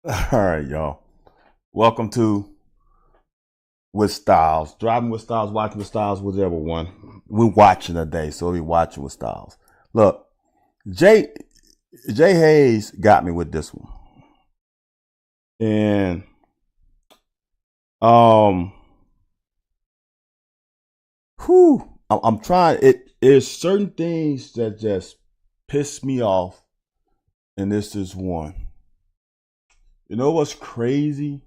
All right, y'all. Welcome to With Styles. Driving with Styles, watching with Styles, whichever one. We're watching today, so we're watching with Styles. Look, Jay Hayes got me with this one. And I'm trying. There's certain things that just piss me off, and this is one. You know what's crazy?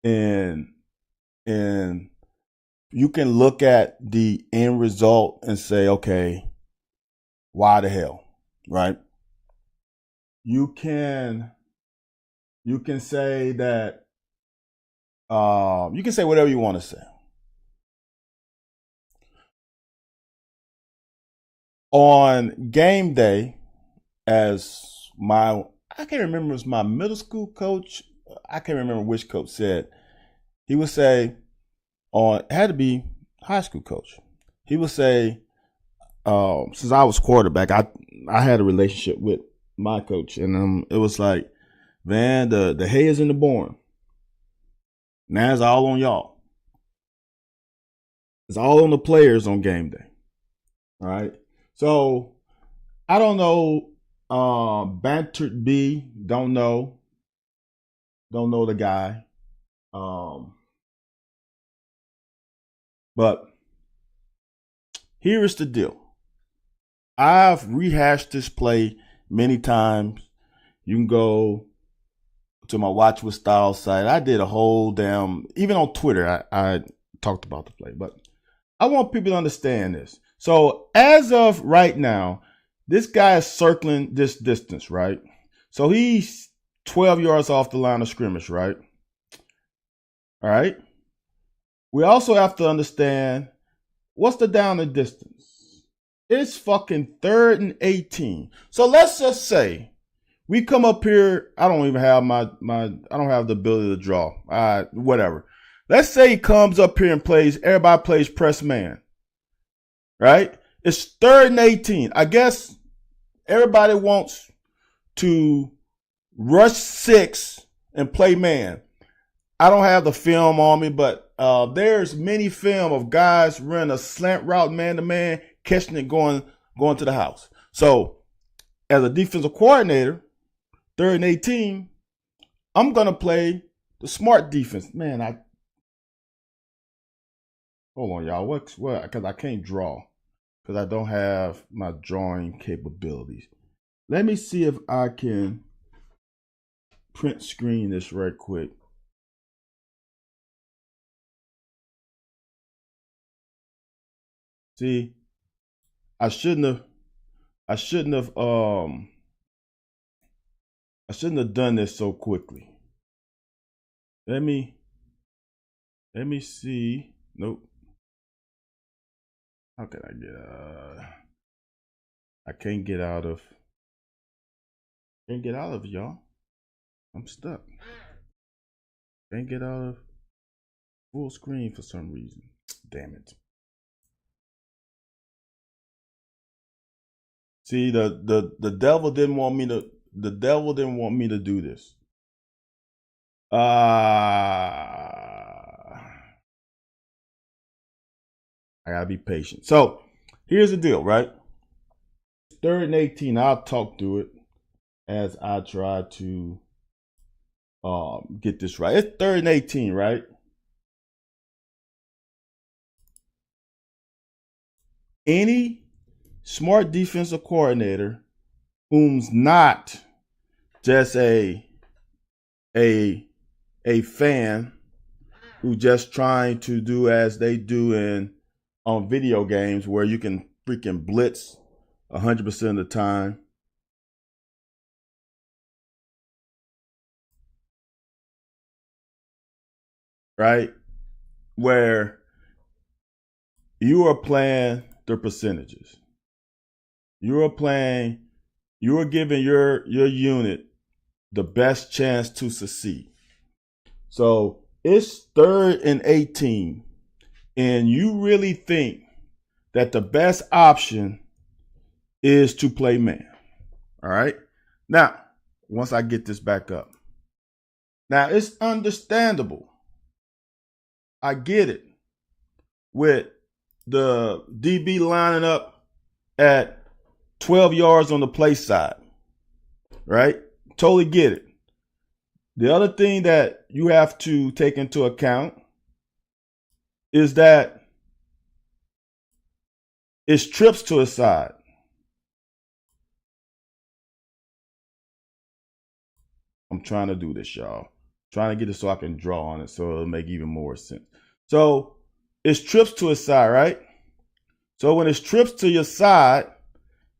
And you can look at the end result and say, okay, why the hell, right? You can say that you can say whatever you want to say. On game day, as I can't remember, it was my middle school coach. I can't remember which coach said. He would say, it had to be high school coach. He would say, since I was quarterback, I had a relationship with my coach, and it was like, man, the hay is in the barn. Now it's all on y'all. It's all on the players on game day. All right. So I don't know. Bantered B, don't know the guy. But here is the deal. I've rehashed this play many times. You can go to my Watch with Styles site. I did a whole even on Twitter, I talked about the play. But I want people to understand this. So as of right now, this guy is circling this distance, right? So he's 12 yards off the line of scrimmage, right? All right. We also have to understand, what's the down and distance? It's fucking 3rd and 18. So let's just say we come up here. I don't even have I don't have the ability to draw. Whatever. Let's say he comes up here and everybody plays press man. Right? It's 3rd and 18. I guess everybody wants to rush 6 and play man. I don't have the film on me, but there's many film of guys running a slant route man-to-man, catching it going to the house. So as a defensive coordinator, 3rd and 18, I'm going to play the smart defense. Man, hold on, y'all. What? Because I can't draw. Because I don't have my drawing capabilities. Let me see if I can print screen this right quick. See, I shouldn't have done this so quickly. Let me see. Nope. How can I get I can't get out of Can't get out of it, y'all. I'm stuck. Can't get out of full screen for some reason. Damn it. See, the devil didn't want me to do this. I gotta be patient. So here's the deal, right? 3rd and 18. I'll talk through it as I try to get this right. It's 3rd and 18, right? Any smart defensive coordinator whom's not just a fan who just trying to do as they do on video games where you can freaking blitz 100% of the time. Right? Where you are playing the percentages. You are giving your unit the best chance to succeed. So it's 3rd and 18, and you really think that the best option is to play man. All right. Now, once I get this back up. Now, it's understandable. I get it. With the DB lining up at 12 yards on the play side. Right? Totally get it. The other thing that you have to take into account is that it's trips to his side. I'm trying to do this, y'all. Trying to get it so I can draw on it so it'll make even more sense. So it's trips to his side, right? So when it's trips to your side,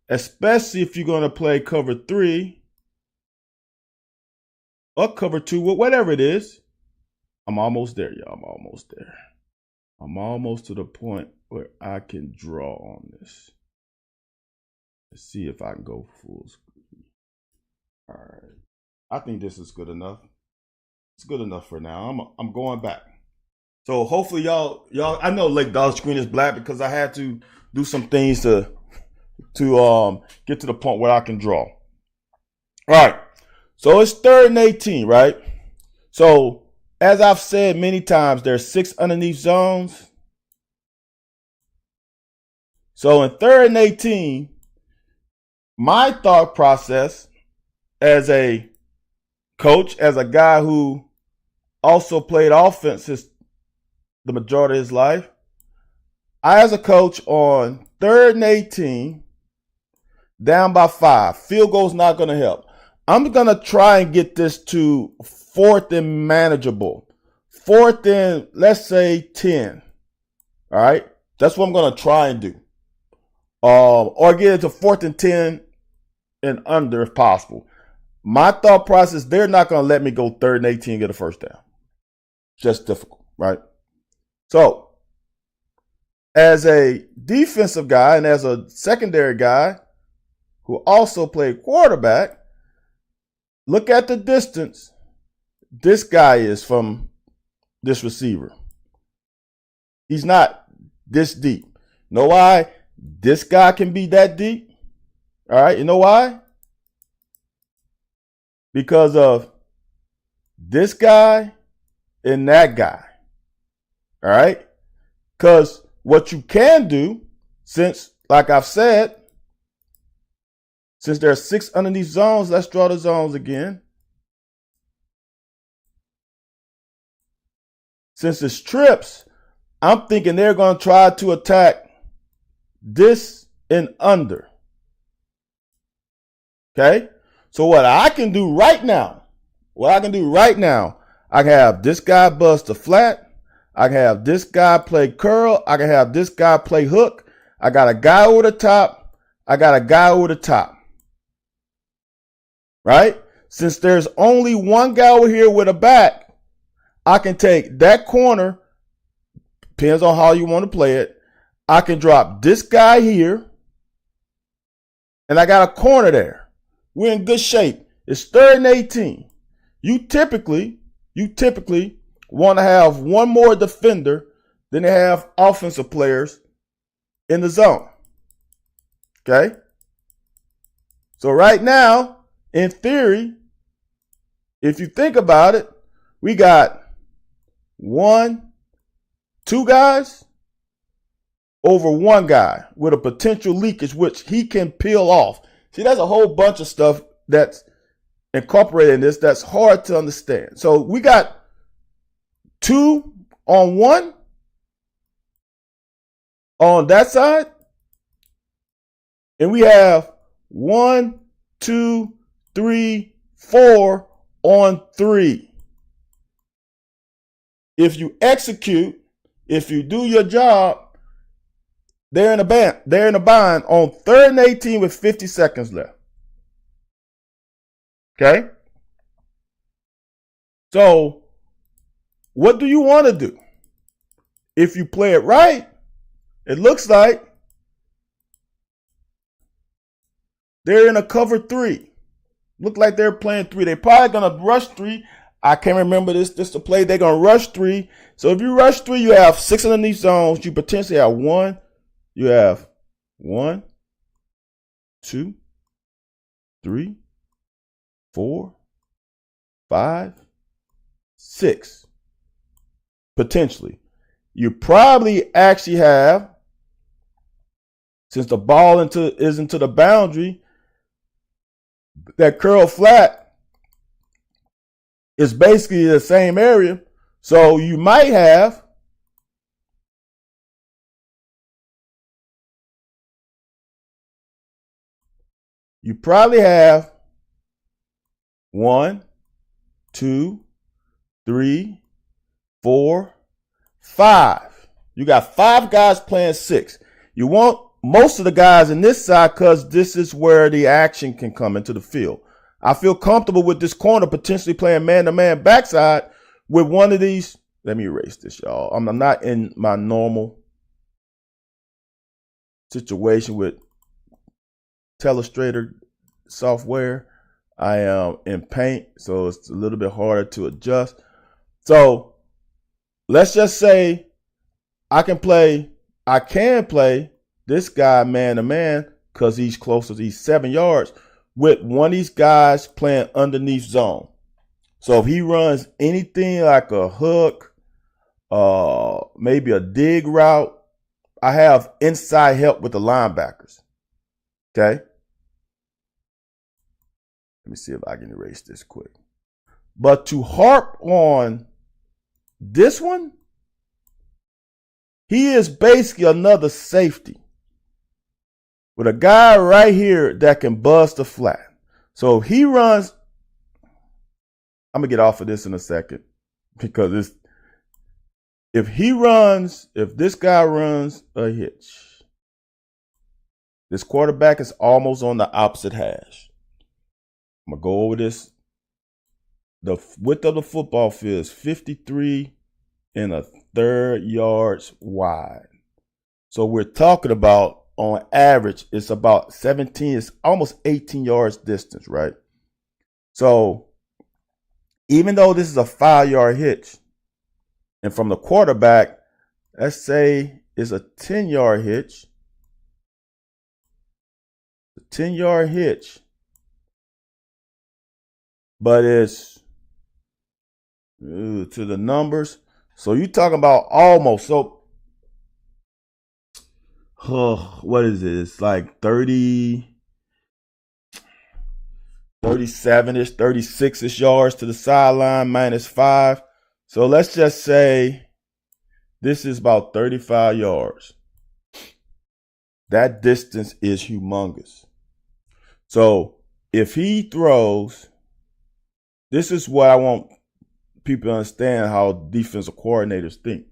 especially if you're going to play cover 3 or cover 2, whatever it is, I'm almost there, y'all. I'm almost there. I'm almost to the point where I can draw on this. Let's see if I can go full screen. All right. I think this is good enough. It's good enough for now. I'm going back. So hopefully y'all, I know like the screen is black because I had to do some things to get to the point where I can draw. All right. So it's 3rd and 18, right? So as I've said many times, there's 6 underneath zones. So in 3rd and 18, my thought process as a coach, as a guy who also played offense the majority of his life, I as a coach on 3rd and 18, down by 5, field goal's not going to help. I'm going to try and get this to 4th and manageable. 4th and, let's say, 10. All right? That's what I'm going to try and do. Or get it to 4th and 10 and under if possible. My thought process, they're not going to let me go 3rd and 18 and get a first down. Just difficult, right? So, as a defensive guy and as a secondary guy who also played quarterback, look at the distance this guy is from this receiver. He's not this deep. You know why this guy can be that deep? All right, you know why? Because of this guy and that guy. All right? Because what you can do, since, like I've said, since there are 6 underneath zones, let's draw the zones again. Since it's trips, I'm thinking they're going to try to attack this and under. Okay? So what I can do right now, I can have this guy bust a flat. I can have this guy play curl. I can have this guy play hook. I got a guy over the top. I got a guy over the top. Right? Since there's only one guy over here with a back, I can take that corner, depends on how you want to play it. I can drop this guy here, and I got a corner there. We're in good shape. It's 3rd and 18. You typically want to have one more defender than they have offensive players in the zone. Okay? So right now, in theory, if you think about it, we got 2 guys over 1 guy with a potential leakage, which he can peel off. See, there's a whole bunch of stuff that's incorporated in this that's hard to understand. So we got 2 on 1 on that side, and we have 1, 2, 3, 4 on 3. If you execute, if you do your job, they're in a bind on 3rd and 18 with 50 seconds left. Okay? So, what do you want to do? If you play it right, it looks like they're in a cover 3. Look like they're playing 3. They're probably going to rush 3. I can't remember this the play. They're going to rush 3. So if you rush 3, you have 6 underneath zones. You potentially have 1. You have 1, 2, 3, 4, 5, 6. Potentially. You probably actually have, since the ball is into the boundary, that curl flat is basically the same area. So you might have probably have 1, 2, 3, 4, 5. You got 5 guys playing 6. You want most of the guys in this side because this is where the action can come into the field. I feel comfortable with this corner potentially playing man-to-man backside with one of these. Let me erase this, y'all. I'm not in my normal situation with Telestrator software. I am in Paint, so it's a little bit harder to adjust. So let's just say I can play this guy man-to-man because he's closer. He's 7 yards with one of these guys playing underneath zone. So if he runs anything like a hook, maybe a dig route, I have inside help with the linebackers. Okay? Let me see if I can erase this quick. But to harp on this one, he is basically another safety with a guy right here that can bust the flat. So if he runs, I'm going to get off of this in a second because if this guy runs a hitch, this quarterback is almost on the opposite hash. I'm going to go over this. The width of the football field is 53 1/3 yards wide. So we're talking about, on average, it's about 17, it's almost 18 yards distance, right? So even though this is a 5-yard hitch, and from the quarterback, let's say it's a 10-yard hitch, but it's to the numbers. So you're talking about almost, so what is it? It's like 30, 37-ish, 36-ish yards to the sideline minus 5. So let's just say this is about 35 yards. That distance is humongous. So if he throws, this is what I want people to understand how defensive coordinators think.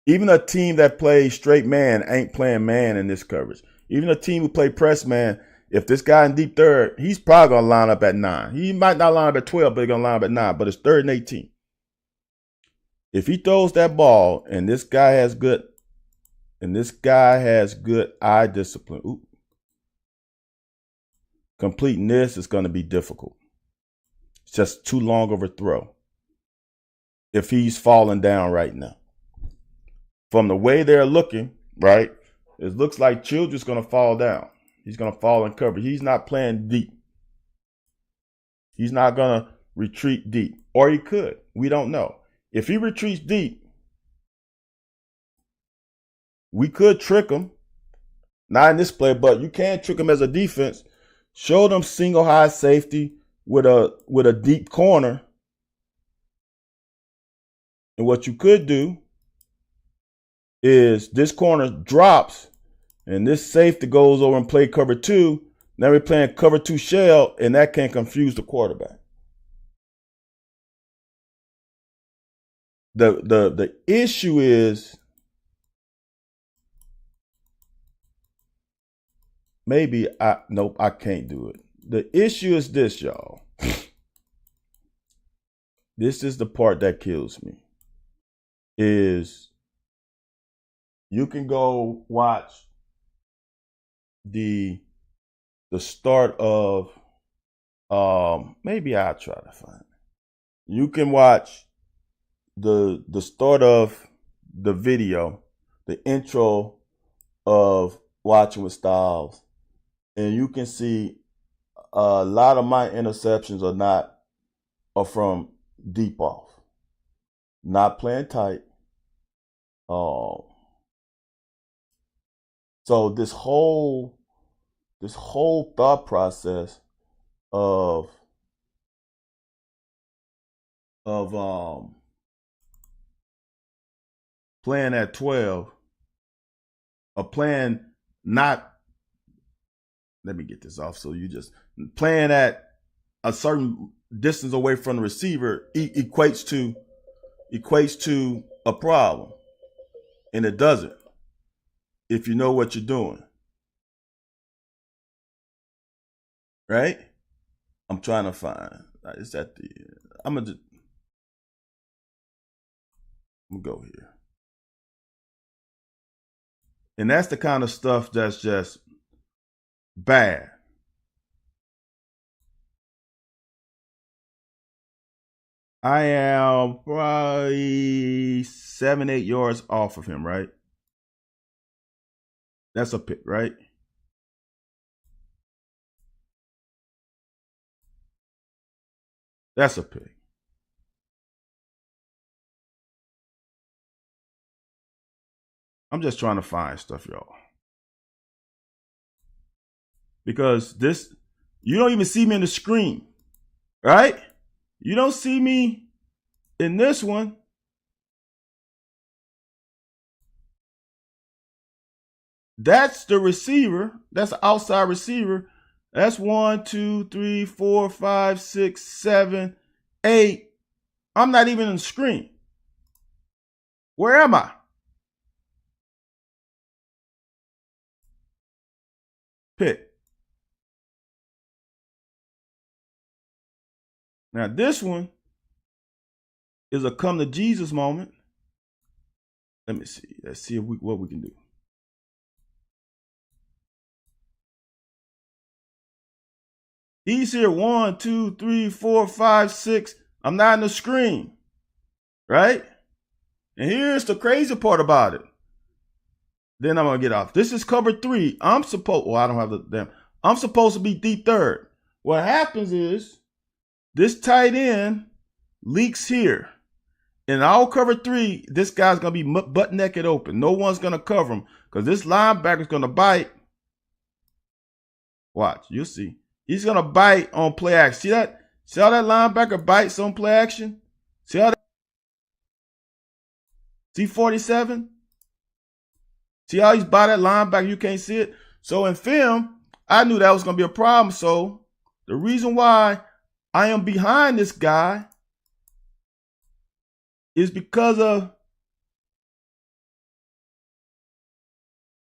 Even a team that plays straight man ain't playing man in this coverage. Even a team who play press man, if this guy in deep third, he's probably going to line up at 9. He might not line up at 12, but he's going to line up at 9. But it's 3rd and 18. If he throws that ball and this guy has good eye discipline, completing this is going to be difficult. It's just too long of a throw if he's falling down right now. From the way they're looking, right, it looks like Childress going to fall down. He's going to fall in cover. He's not playing deep. He's not going to retreat deep. Or he could. We don't know. If he retreats deep, we could trick him. Not in this play, but you can trick him as a defense. Show them single high safety with a deep corner. And what you could do is this corner drops and this safety goes over and play cover 2. Now we're playing cover 2 shell, and that can confuse the quarterback. The issue is nope, I can't do it. The issue is this, y'all. This is the part that kills me. Is you can go watch the start of maybe I'll try to find it. You can watch the start of the video, the intro of Watching with Styles, and you can see a lot of my interceptions are from deep off, not playing tight. So this whole thought process of playing at 12, or playing not, let me get this off, so you just playing at a certain distance away from the receiver equates to a problem, and it doesn't if you know what you're doing, right? I'm trying to find. Is that the? I'm gonna go here, and that's the kind of stuff that's just bad. I am probably 7-8 yards off of him, right? That's a pick, right? That's a pick. I'm just trying to find stuff, y'all. Because this, you don't even see me in the screen, right? You don't see me in this one. That's the receiver. That's the outside receiver. That's 1, 2, 3, 4, 5, 6, 7, 8. I'm not even in the screen. Where am I? Pick. Now this one is a come to Jesus moment. Let me see. Let's see what we can do. He's here 1, 2, 3, 4, 5, 6. I'm not in the screen, right? And here's the crazy part about it. Then I'm gonna get off. This is cover 3. I'm supposed to be deep third. What happens is this tight end leaks here. In our cover 3, this guy's gonna be butt naked open. No one's gonna cover him because this linebacker's gonna bite. Watch, you'll see. He's gonna bite on play action. See that? See how that linebacker bites on play action? See how that? See 47? See how he's by that linebacker? You can't see it. So in film, I knew that was gonna be a problem. So the reason why I am behind this guy is because of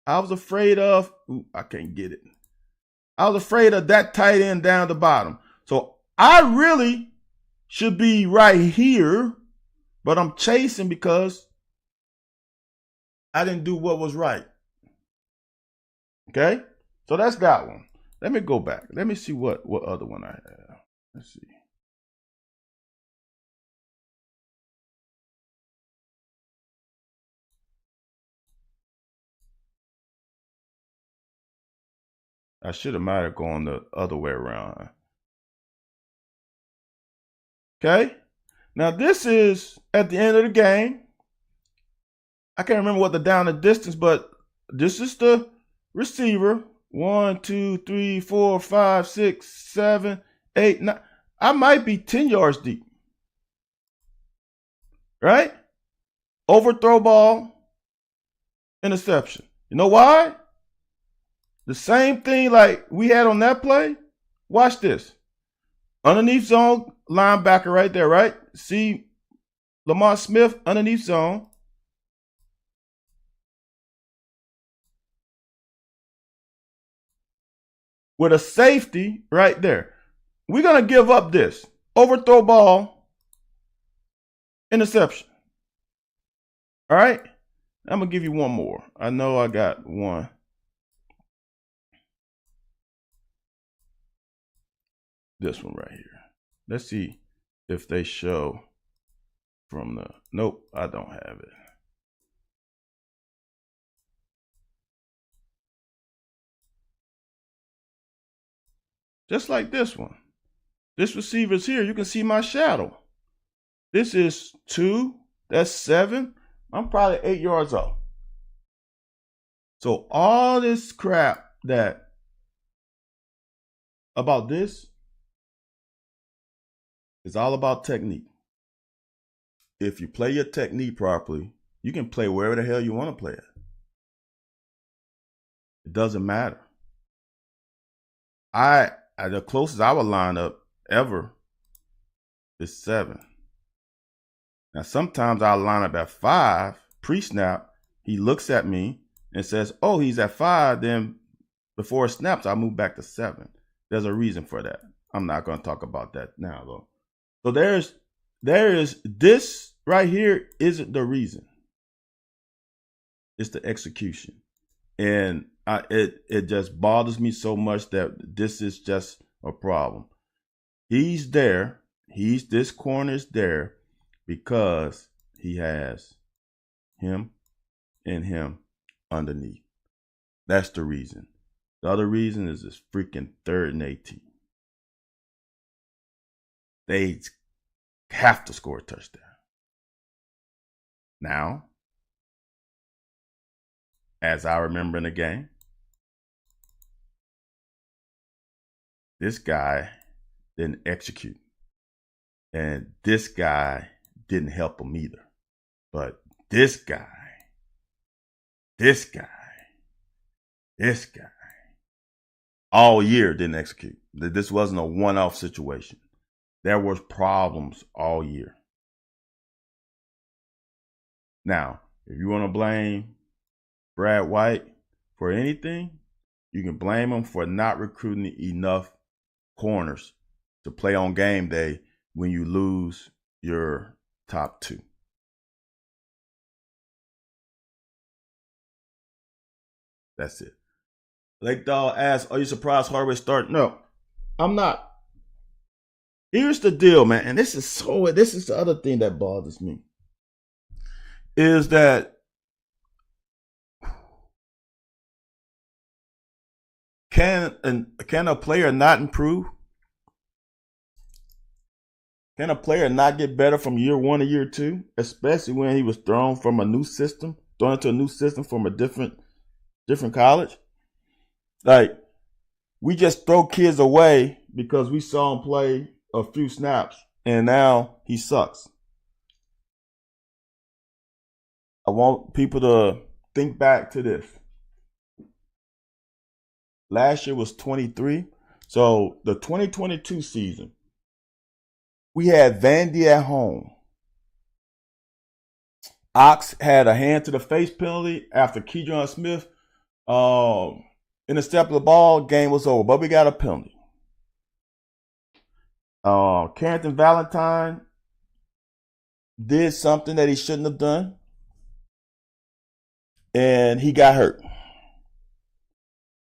I was afraid of. I can't get it. I was afraid of that tight end down the bottom. So I really should be right here, but I'm chasing because I didn't do what was right. Okay? So that's that one. Let me go back. Let me see what other one I have. Let's see. I should have might have gone the other way around. Okay. Now this is at the end of the game. I can't remember what the down the distance, but this is the receiver. 1, 2, 3, 4, 5, 6, 7, 8, 9. I might be 10 yards deep. Right? Overthrow ball, interception. You know why? The same thing like we had on that play. Watch this. Underneath zone, linebacker right there, right? See Lamont Smith underneath zone. With a safety right there. We're going to give up this. Overthrow ball, interception. All right? I'm going to give you one more. I know I got one. This one right here. Let's see if they show from the... Nope, I don't have it. Just like this one. This receiver's here. You can see my shadow. This is 2. That's 7. I'm probably 8 yards off. So all this crap that about this is all about technique. If you play your technique properly, you can play wherever the hell you want to play it. It doesn't matter. The closest I would line up ever is 7. Now, sometimes I'll line up at 5, pre-snap. He looks at me and says, oh, he's at 5. Then before it snaps, I move back to 7. There's a reason for that. I'm not going to talk about that now, though. So there is this right here isn't the reason. It's the execution. And it just bothers me so much that this is just a problem. He's there. This corner is there because he has him and him underneath. That's the reason. The other reason is this freaking 3rd and 18. They have to score a touchdown. Now, as I remember in the game, this guy didn't execute. And this guy didn't help him either. But this guy, all year didn't execute. This wasn't a one-off situation. There was problems all year. Now, if you want to blame Brad White for anything, you can blame him for not recruiting enough corners to play on game day when you lose your top 2. That's it. Lake Dog asks, are you surprised Hardaway started? No, I'm not. Here's the deal, man, and this is the other thing that bothers me, is that can a player not improve? Can a player not get better from year 1 to year 2, especially when he was thrown into a new system from a different college? Like, we just throw kids away because we saw him play a few snaps and now he sucks. I want people to think back to this. Last year was 23. So the 2022 season, we had Vandy at home. Ox had a hand to the face penalty after Keydron Smith intercepted the ball. Game was over, but we got a penalty. Carrington Valentine did something that he shouldn't have done, and he got hurt.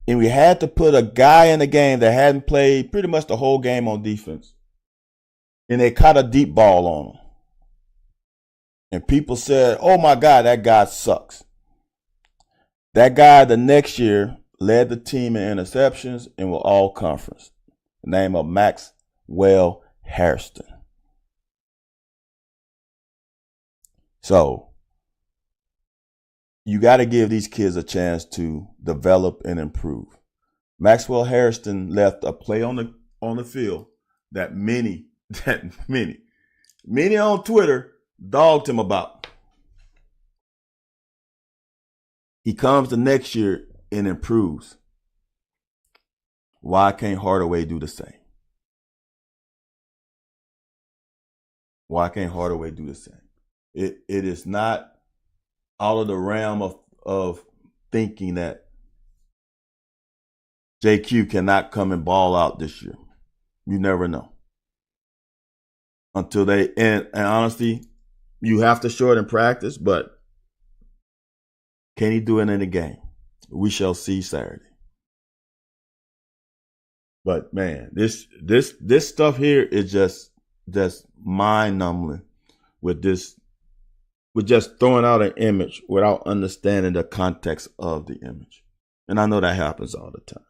And we had to put a guy in the game that hadn't played pretty much the whole game on defense. And they caught a deep ball on him. And people said, oh my God, that guy sucks. That guy the next year led the team in interceptions and were all conference. The name of Maxwell Hairston. So you got to give these kids a chance to develop and improve. Maxwell Hairston left a play on the field that many on Twitter dogged him about. He comes the next year and improves. Why can't Hardaway do the same? Why can't Hardaway do the same? It is not out of the realm of thinking that JQ cannot come and ball out this year. You never know. Until they, and honestly, you have to show it in practice, but can he do it in the game? We shall see Saturday. But man, this stuff here is just mind-numbing with just throwing out an image without understanding the context of the image. And I know that happens all the time.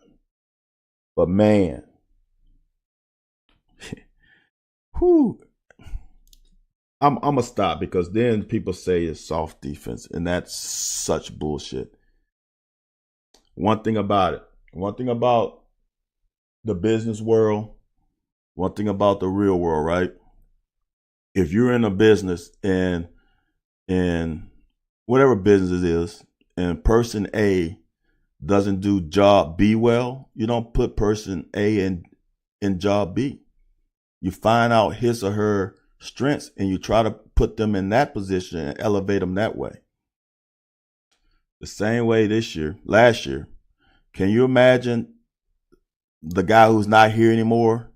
But man, whew, I'm going to stop because then people say it's soft defense, and that's such bullshit. One thing about the business world, one thing about the real world, right? If you're in a business and whatever business it is, and person A doesn't do job B well, you don't put person A in job B. You find out his or her strengths and you try to put them in that position and elevate them that way. The same way last year. Can you imagine the guy who's not here anymore,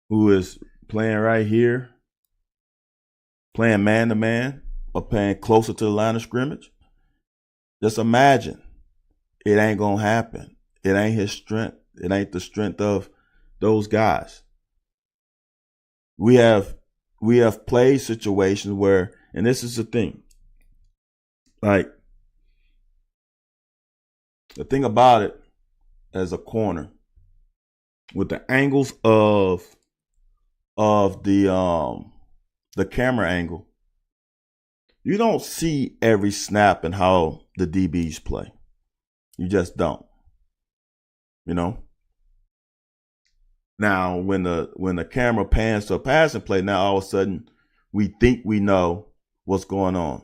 who is playing right here, playing man to man, or playing closer to the line of scrimmage? Just imagine. It ain't gonna happen. It ain't his strength. It ain't the strength of those guys. We have played situations where, and this is the thing, like the thing about it as a corner, with the angles of the camera angle, you don't see every snap and how the DBs play. You just don't. You know? Now, when the camera pans to a passing play, now all of a sudden we think we know what's going on.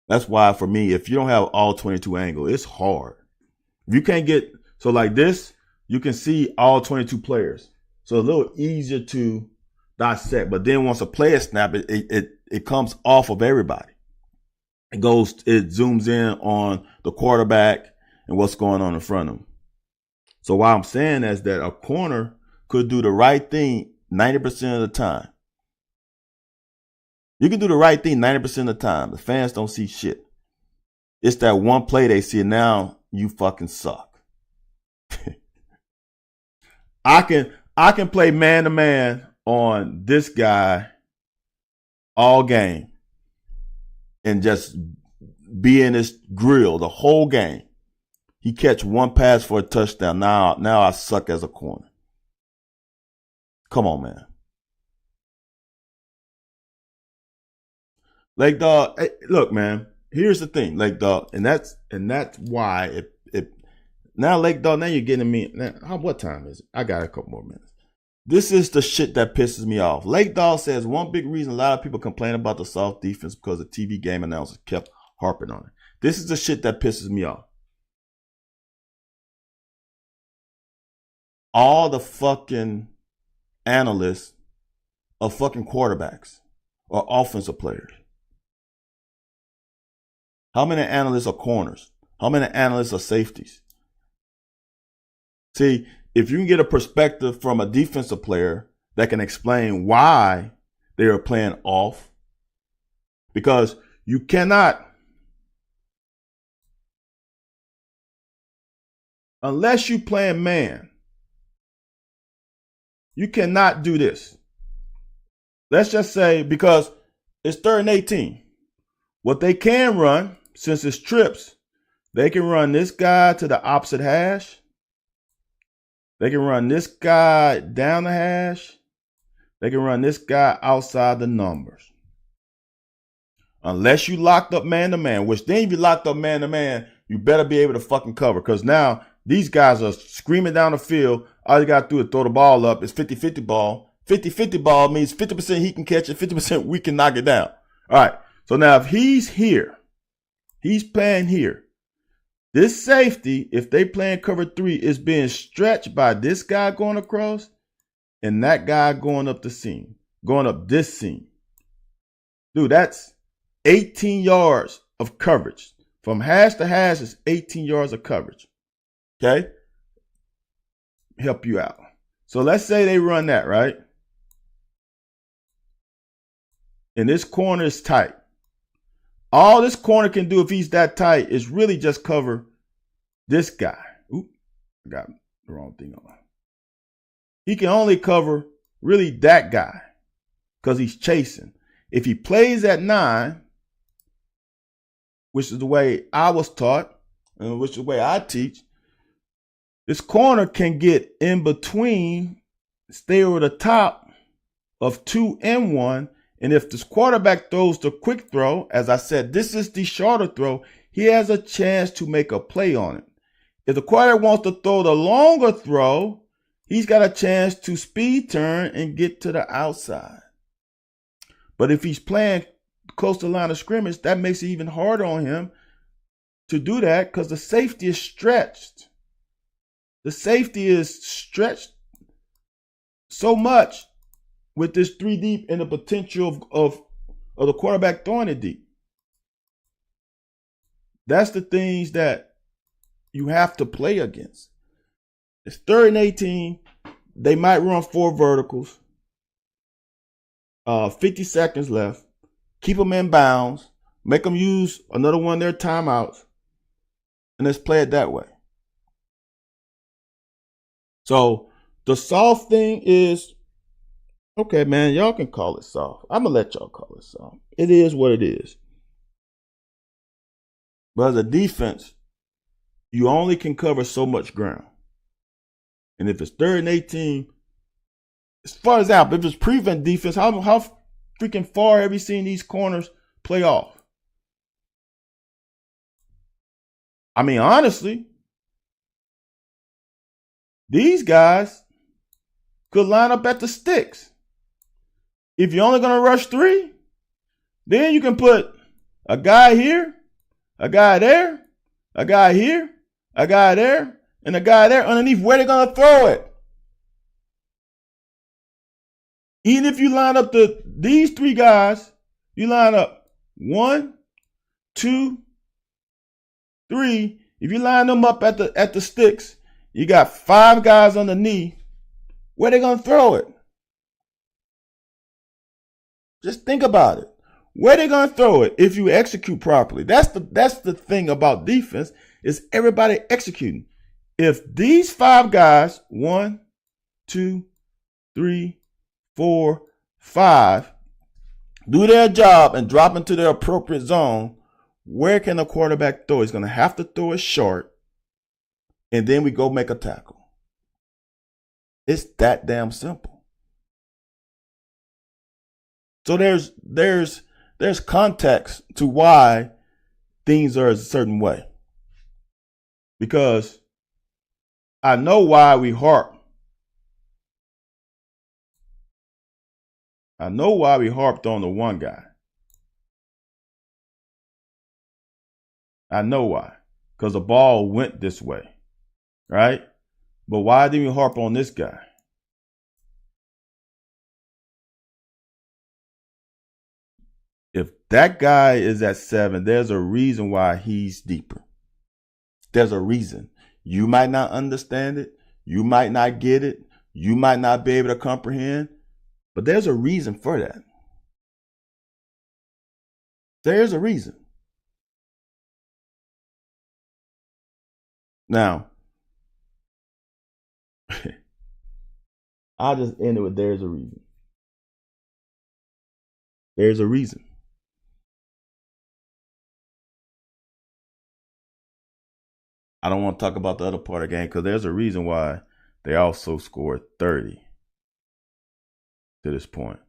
That's why for me, if you don't have all 22 angles, it's hard. If you can't get, so like this, you can see all 22 players. So a little easier to dissect. But then once a player snap, it comes off of everybody. It zooms in on the quarterback and what's going on in front of him. So what I'm saying is that a corner could do the right thing 90% of the time. You can do the right thing 90% of the time. The fans don't see shit. It's that one play they see, and now you fucking suck. I can play man to man on this guy all game and just be in his grill the whole game. He catch one pass for a touchdown. Now I suck as a corner. Come on, man. Lake Dog, hey, look, man. Here's the thing, Lake Dog, and that's why it. Now, Lake Dog, now you're getting me. Now, what time is it? I got a couple more minutes. This is the shit that pisses me off. Lake Dog says one big reason a lot of people complain about the soft defense because the TV game announcers kept harping on it. This is the shit that pisses me off. All the fucking analysts are fucking quarterbacks or offensive players. How many analysts are corners? How many analysts are safeties? See, if you can get a perspective from a defensive player that can explain why they are playing off, because you cannot, unless you playing man, you cannot do this. Let's just say, because it's 3rd and 18. What they can run, since it's trips, They can run this guy to the opposite hash. They can run this guy down the hash. They can run this guy outside the numbers. Unless you locked up man to man, which then if you locked up man to man, you better be able to fucking cover. Because now these guys are screaming down the field. All you got to do is throw the ball up. It's 50-50 ball. 50-50 ball means 50% he can catch it, 50% we can knock it down. All right. So now if he's here, he's playing here. This safety, if they playing cover 3, is being stretched by this guy going across and that guy going up the seam, going up this seam. Dude, that's 18 yards of coverage. From hash to hash is 18 yards of coverage. Okay? Help you out. So let's say they run that, right? And this corner is tight. All this corner can do if he's that tight is really just cover this guy. Oop, I got the wrong thing on. He can only cover really that guy because he's chasing. If he plays at 9, which is the way I was taught, and which is the way I teach, this corner can get in between, stay over the top of 2 and 1. And if this quarterback throws the quick throw, as I said, this is the shorter throw, he has a chance to make a play on it. If the quarterback wants to throw the longer throw, he's got a chance to speed turn and get to the outside. But if he's playing close to the line of scrimmage, that makes it even harder on him to do that because the safety is stretched. The safety is stretched so much with this 3 deep and the potential of the quarterback throwing it deep. That's the things that you have to play against. It's 3rd and 18. They might run 4 verticals. 50 seconds left. Keep them in bounds. Make them use another one of their timeouts. And let's play it that way. So the soft thing is, okay, man, y'all can call it soft. I'm going to let y'all call it soft. It is what it is. But as a defense, you only can cover so much ground. And if it's 3rd and 18, as far as out, if it's prevent defense, how freaking far have you seen these corners play off? I mean, honestly, these guys could line up at the sticks. If you're only going to rush 3, then you can put a guy here, a guy there, a guy here, a guy there, and a guy there underneath where they're going to throw it. Even if you line up these 3 guys, you line up 1, 2, 3. If you line them up at the sticks, you got 5 guys underneath. Where they going to throw it? Just think about it. Where they going to throw it if you execute properly? That's the thing about defense is everybody executing. If these 5 guys, 1, 2, 3, 4, 5, do their job and drop into their appropriate zone, where can the quarterback throw? He's going to have to throw it short, and then we go make a tackle. It's that damn simple. So there's context to why things are a certain way. Because I know why we harp. I know why we harped on the one guy. I know why. Because the ball went this way. Right? But why didn't we harp on this guy? If that guy is at 7, there's a reason why he's deeper. There's a reason. You might not understand it. You might not get it. You might not be able to comprehend. But there's a reason for that. There's a reason. Now, I'll just end it with there's a reason. There's a reason. I don't want to talk about the other part of the game because there's a reason why they also scored 30 to this point.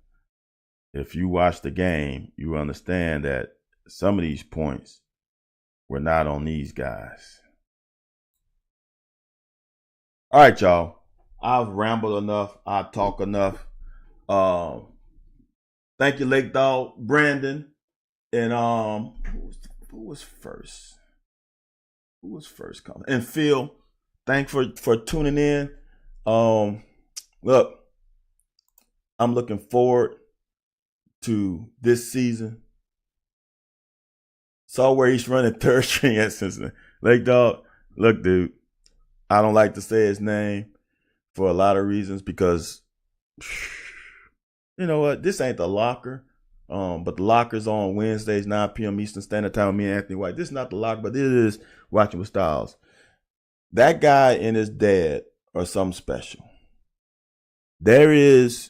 If you watch the game, you understand that some of these points were not on these guys. All right, y'all. I've rambled enough. I've talked enough. Thank you, Lake Dog, Brandon, and who was first? Who was first coming? And Phil, thanks for tuning in. Look, I'm looking forward to this season. Saw where he's running third string at Cincinnati. Lake Dog, look, dude, I don't like to say his name for a lot of reasons because, you know what, this ain't the locker. But the locker's on Wednesdays, 9 p.m. Eastern Standard Time with me and Anthony White. This is not the locker, but this is Watching with Styles. That guy and his dad are something special. There's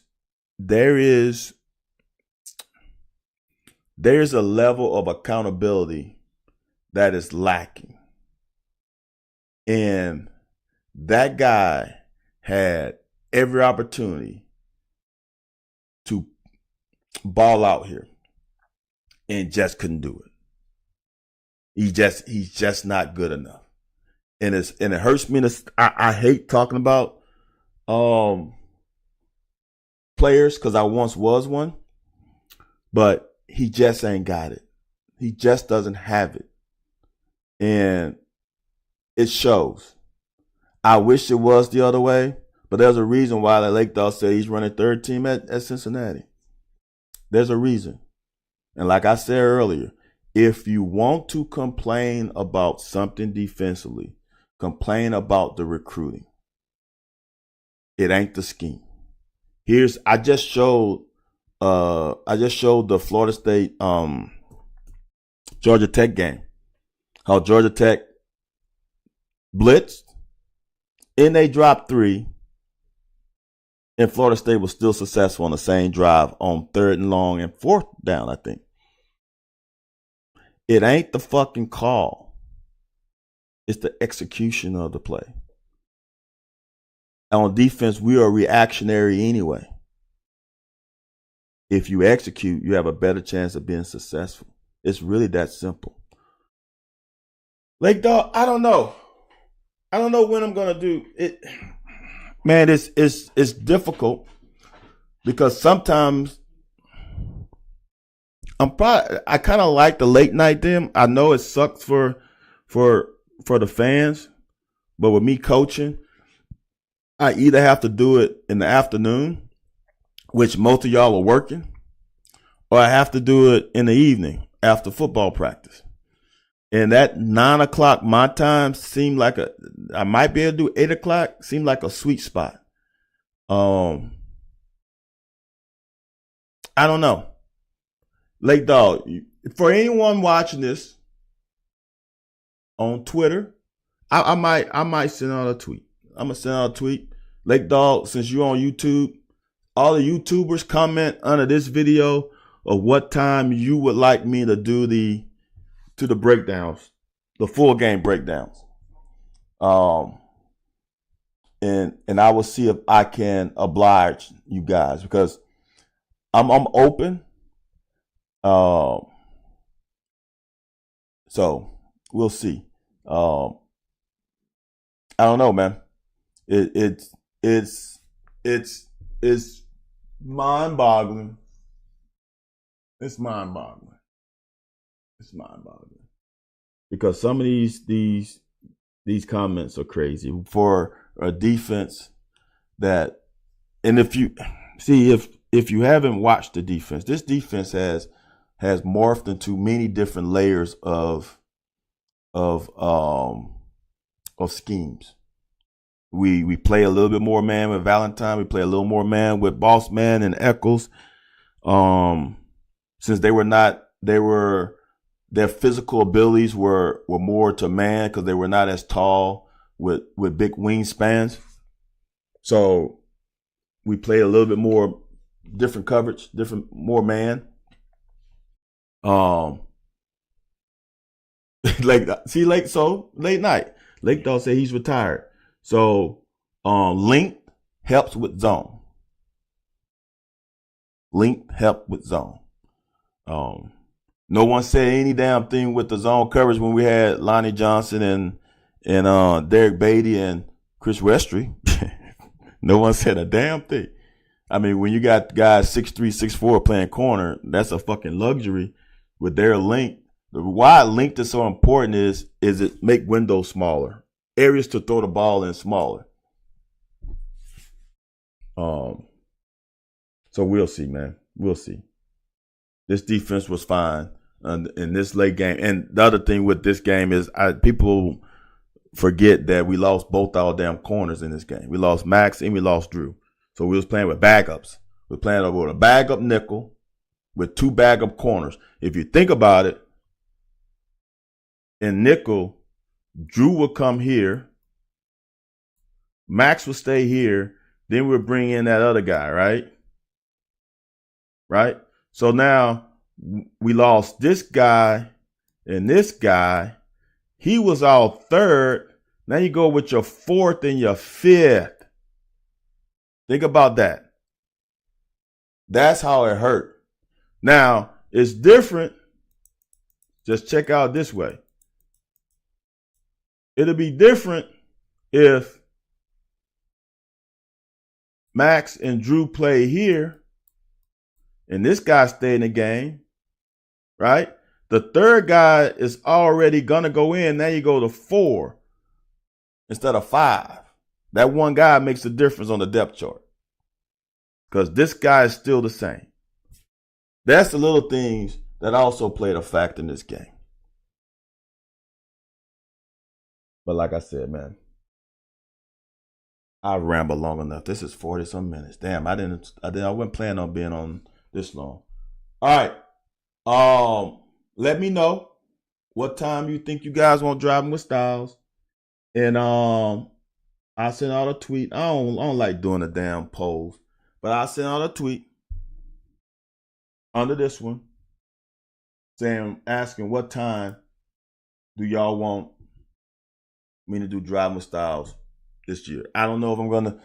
a level of accountability that is lacking. And that guy had every opportunity to ball out here and just couldn't do it. He's just not good enough. And it hurts me. I hate talking about players because I once was one, but he just ain't got it. He just doesn't have it. And it shows. I wish it was the other way, but there's a reason why the Lake Dog said he's running third team at Cincinnati. There's a reason. And like I said earlier, if you want to complain about something defensively, complain about the recruiting. It ain't the scheme. I just showed the Florida State Georgia Tech game. How Georgia Tech blitzed and they dropped 3. And Florida State was still successful on the same drive on 3rd and long and 4th down, I think. It ain't the fucking call. It's the execution of the play. On defense, we are reactionary anyway. If you execute, you have a better chance of being successful. It's really that simple. Lake Dog, I don't know. I don't know when I'm going to do it. Man, it's difficult because sometimes I kind of like the late night them. I know it sucks for the fans, but with me coaching, I either have to do it in the afternoon, which most of y'all are working, or I have to do it in the evening after football practice. And that 9 o'clock my time seemed like I might be able to do 8 o'clock, seemed like a sweet spot. I don't know. Lake Dog, for anyone watching this on Twitter, I might send out a tweet. I'm gonna send out a tweet. Lake Dog, since you're on YouTube, all the YouTubers comment under this video of what time you would like me to do the breakdowns, the full game breakdowns. And I will see if I can oblige you guys because I'm open. So we'll see. I don't know, man. It's mind-boggling. It's mind-boggling. It's mind-boggling because some of these comments are crazy for a defense that, and if you see if you haven't watched the defense, this defense has morphed into many different layers of schemes. We play a little bit more man with Valentine. We play a little more man with Boss Man and Eccles. Since their physical abilities were more to man because they were not as tall with big wingspans. So we played a little bit more different coverage, more man. Late night. Lake Dog said he's retired. So length helps with zone. Length help with zone. No one said any damn thing with the zone coverage when we had Lonnie Johnson and Derek Beatty and Chris Westry. No one said a damn thing. I mean, when you got guys 6'3", 6'4" playing corner, that's a fucking luxury with their length. Why length is so important is it make windows smaller, areas to throw the ball in smaller. So we'll see, man. We'll see. This defense was fine in this late game. And the other thing with this game is people forget that we lost both our damn corners in this game. We lost Max and we lost Drew. So we was playing with backups. We're playing with a backup nickel with two backup corners. If you think about it, in nickel, Drew would come here. Max would stay here. Then we'll bring in that other guy, right? Right? So now we lost this guy and this guy. He was our third. Now you go with your fourth and your fifth. Think about that. That's how it hurt. Now, it's different. Just check out this way. It'll be different if Max and Drew play here and this guy stay in the game, right? The third guy is already going to go in. Now you go to 4 instead of 5. That one guy makes a difference on the depth chart because this guy is still the same. That's the little things that also played a factor in this game. But like I said, man, I rambled long enough. This is 40-some minutes. Damn, I wasn't planning on being on this long. All right. Let me know what time you think you guys want Driving with Styles. And I'll send out a tweet. I don't like doing the damn polls, but I'll send out a tweet under this one asking what time do y'all want me to do Driving with Styles this year. I don't know if I'm gonna.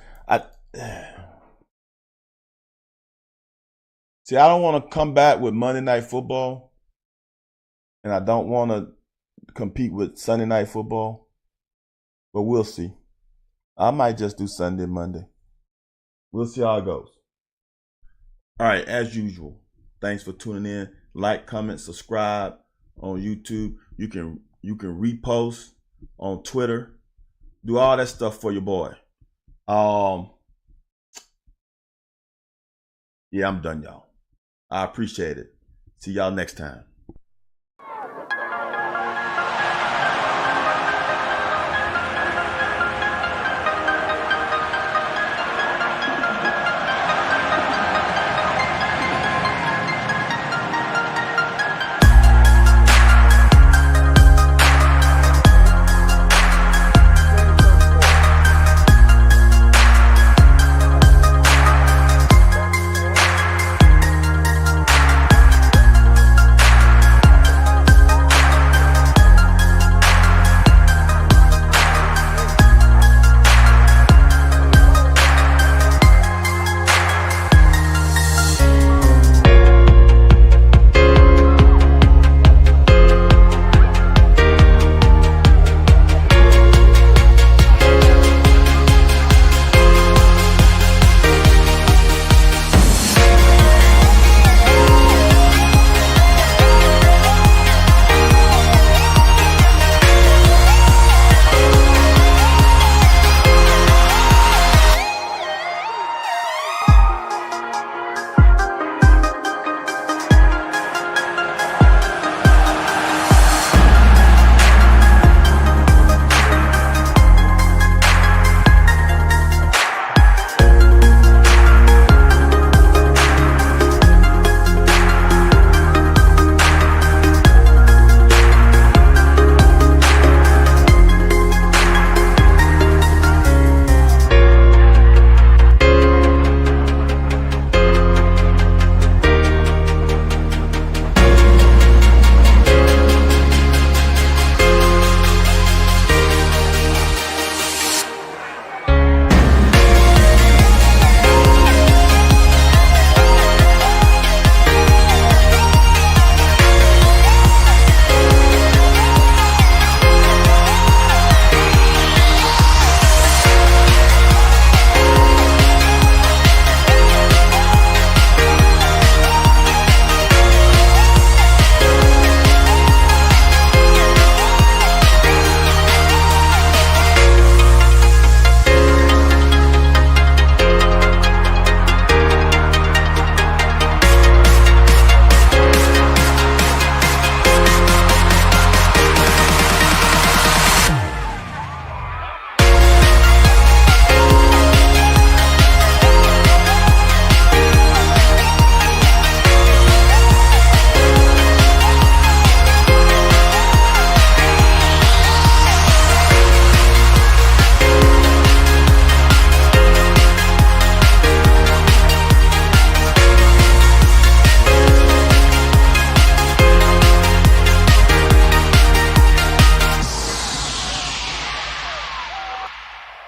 See, I don't want to come back with Monday Night Football, and I don't want to compete with Sunday Night Football. But we'll see. I might just do Sunday, Monday. We'll see how it goes. All right, as usual, thanks for tuning in. Like, comment, subscribe on YouTube. You can repost on Twitter. Do all that stuff for your boy. Yeah, I'm done, y'all. I appreciate it. See y'all next time.